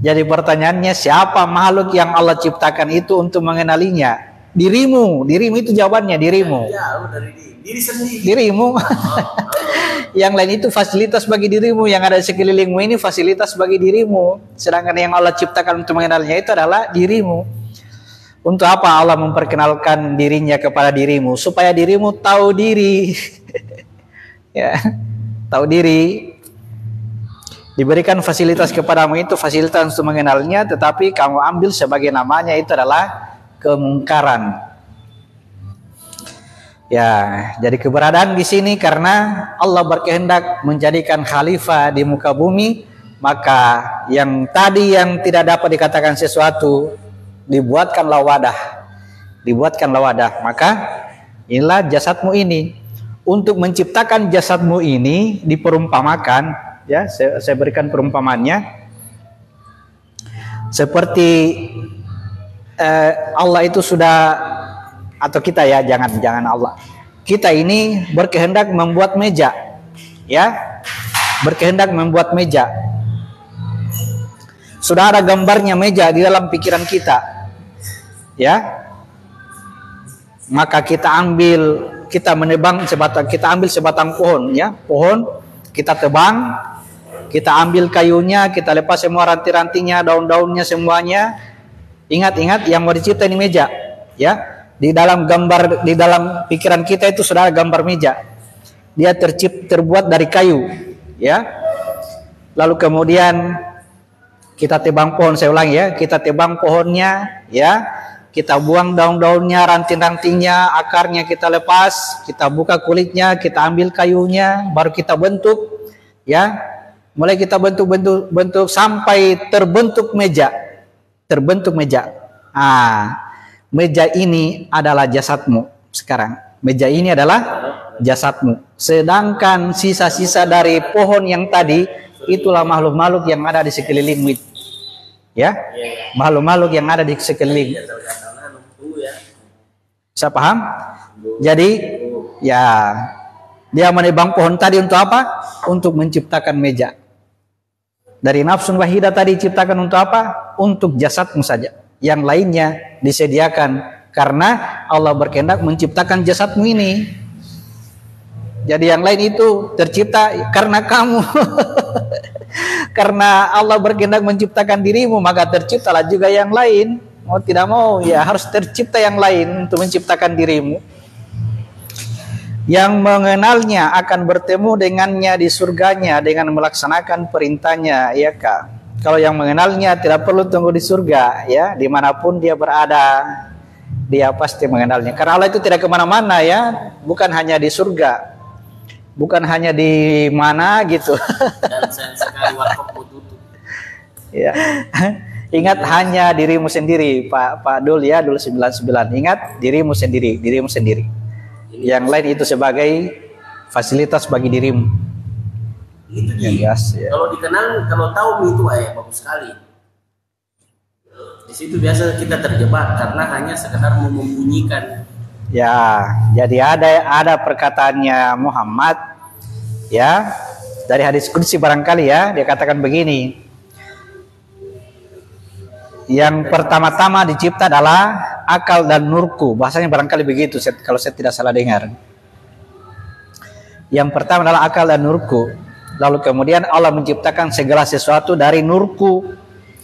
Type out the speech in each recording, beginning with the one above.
Jadi pertanyaannya, siapa makhluk yang Allah ciptakan itu untuk mengenalinya? Dirimu itu jawabannya, dirimu. Ya, dari diri sendiri. Dirimu. Yang lain itu fasilitas bagi dirimu, yang ada di sekelilingmu ini fasilitas bagi dirimu. Sedangkan yang Allah ciptakan untuk mengenalnya itu adalah dirimu. Untuk apa Allah memperkenalkan dirinya kepada dirimu? Supaya dirimu tahu diri. Ya, tahu diri. Diberikan fasilitas kepadamu itu fasilitas untuk mengenalnya, tetapi kamu ambil sebagai namanya itu adalah kemungkaran. Ya, jadi keberadaan di sini karena Allah berkehendak menjadikan khalifah di muka bumi, maka yang tadi yang tidak dapat dikatakan sesuatu dibuatkanlah wadah. Maka inilah jasadmu ini. Untuk menciptakan jasadmu ini diperumpamakan. Ya, saya berikan perumpamannya seperti Allah itu sudah, atau kita ya, jangan Allah. Kita ini berkehendak membuat meja, ya, berkehendak membuat meja. Sudah ada gambarnya meja di dalam pikiran kita, ya. Maka kita ambil sebatang pohon, ya, pohon kita tebang. Kita ambil kayunya, kita lepas semua ranting-rantingnya, daun-daunnya semuanya. Ingat yang mau dicipta ini meja, ya. Di dalam pikiran kita itu sudah ada gambar meja. Dia terbuat dari kayu, ya. Lalu kemudian kita tebang pohon, saya ulangi ya, kita tebang pohonnya, ya. Kita buang daun-daunnya, ranting-rantingnya, akarnya kita lepas, kita buka kulitnya, kita ambil kayunya, baru kita bentuk, ya. Mulai kita bentuk sampai terbentuk meja. Meja ini adalah jasadmu sekarang. Meja ini adalah jasadmu. Sedangkan sisa-sisa dari pohon yang tadi itulah makhluk-makhluk yang ada di sekelilingmu. Ya, makhluk-makhluk yang ada di sekeliling. Saya paham? Jadi, ya, dia menebang pohon tadi untuk apa? Untuk menciptakan meja. Dari nafsun wahidah tadi diciptakan untuk apa? Untuk jasadmu saja. Yang lainnya disediakan karena Allah berkehendak menciptakan jasadmu ini. Jadi yang lain itu tercipta karena kamu. Karena Allah berkehendak menciptakan dirimu, maka terciptalah juga yang lain. Mau tidak mau ya harus tercipta yang lain untuk menciptakan dirimu. Yang mengenalnya akan bertemu dengannya di surganya dengan melaksanakan perintahnya, ya Kak. Kalau yang mengenalnya tidak perlu tunggu di surga, ya, dimanapun dia berada, dia pasti mengenalnya. Karena Allah itu tidak kemana-mana, ya, bukan hanya di surga, bukan hanya di mana gitu. Dan sekali warkop tutup. Ya, ingat hanya dirimu sendiri, Pak Dul ya, Dul 99. Ingat dirimu sendiri. Yang lain itu sebagai fasilitas bagi dirimu. Itu dia. Yes, ya. Kalau dikenal, kalau tahu itu bagus sekali. Di situ biasa kita terjebak karena hanya sekedar membunyikan. Ya, jadi ada perkataannya Muhammad, ya, dari hadis qudsi barangkali ya, dia katakan begini. Yang pertama-tama dicipta adalah akal dan nurku. Bahasanya barangkali begitu kalau saya tidak salah dengar. Yang pertama adalah akal dan nurku. Lalu kemudian Allah menciptakan segala sesuatu dari nurku.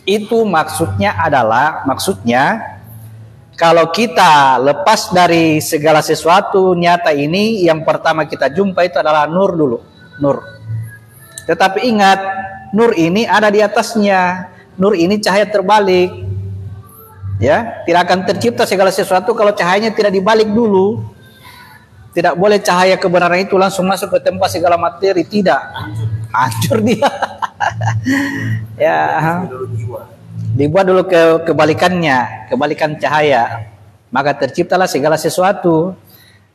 Itu maksudnya kalau kita lepas dari segala sesuatu nyata ini, yang pertama kita jumpa itu adalah nur dulu. Nur. Tetapi ingat, nur ini ada di atasnya. Nur ini cahaya terbalik, ya, tidak akan tercipta segala sesuatu kalau cahayanya tidak dibalik dulu. Tidak boleh cahaya kebenaran itu langsung masuk ke tempat segala materi, tidak, hancur dia. Ya, dibuat dulu kebalikan cahaya, maka terciptalah segala sesuatu.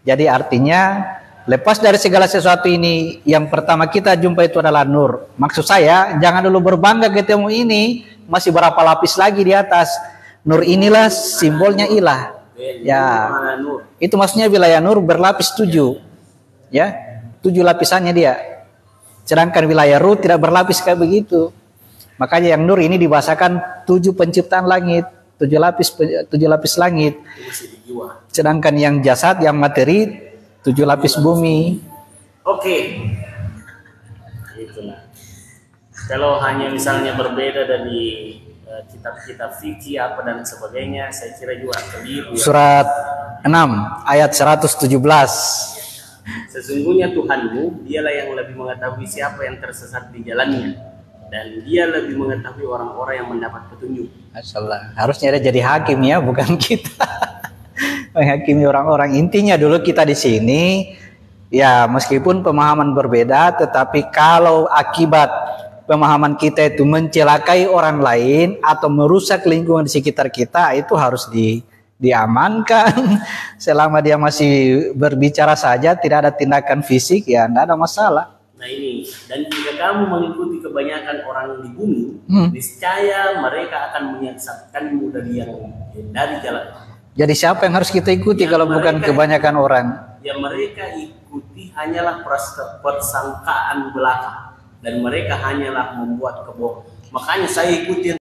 Jadi artinya lepas dari segala sesuatu ini, yang pertama kita jumpa itu adalah nur. Maksud saya, jangan dulu berbangga ketemu ini, masih berapa lapis lagi di atas. Nur inilah simbolnya ilah. Ya, itu maksudnya wilayah nur berlapis 7. Ya, 7 lapisannya dia. Sedangkan wilayah ruh tidak berlapis kayak begitu. Makanya yang nur ini dibahasakan 7 penciptaan langit, 7 lapis langit. Sedangkan yang jasad, yang materi 7 lapis bumi. Oke. Itulah. Kalau hanya misalnya berbeda dari kitab-kitab fikih apa dan sebagainya, saya kira juga keliru. Surat 6 ayat 117. Sesungguhnya Tuhanmu, dialah yang lebih mengetahui siapa yang tersesat di jalannya, dan dia lebih mengetahui orang-orang yang mendapat petunjuk. Masalah. Harusnya dia jadi hakim ya, bukan kita menghakimi orang-orang. Intinya dulu kita di sini ya, meskipun pemahaman berbeda, tetapi kalau akibat pemahaman kita itu mencelakai orang lain atau merusak lingkungan di sekitar kita, itu harus diamankan. Selama dia masih berbicara saja, tidak ada tindakan fisik, ya tidak ada masalah. Nah ini, dan jika kamu mengikuti kebanyakan orang di bumi, niscaya mereka akan menyesatkanmu dari jalan. Jadi siapa yang harus kita ikuti kalau bukan kebanyakan orang? Yang mereka ikuti hanyalah persangkaan belaka, dan mereka hanyalah membuat kebohongan. Makanya saya ikuti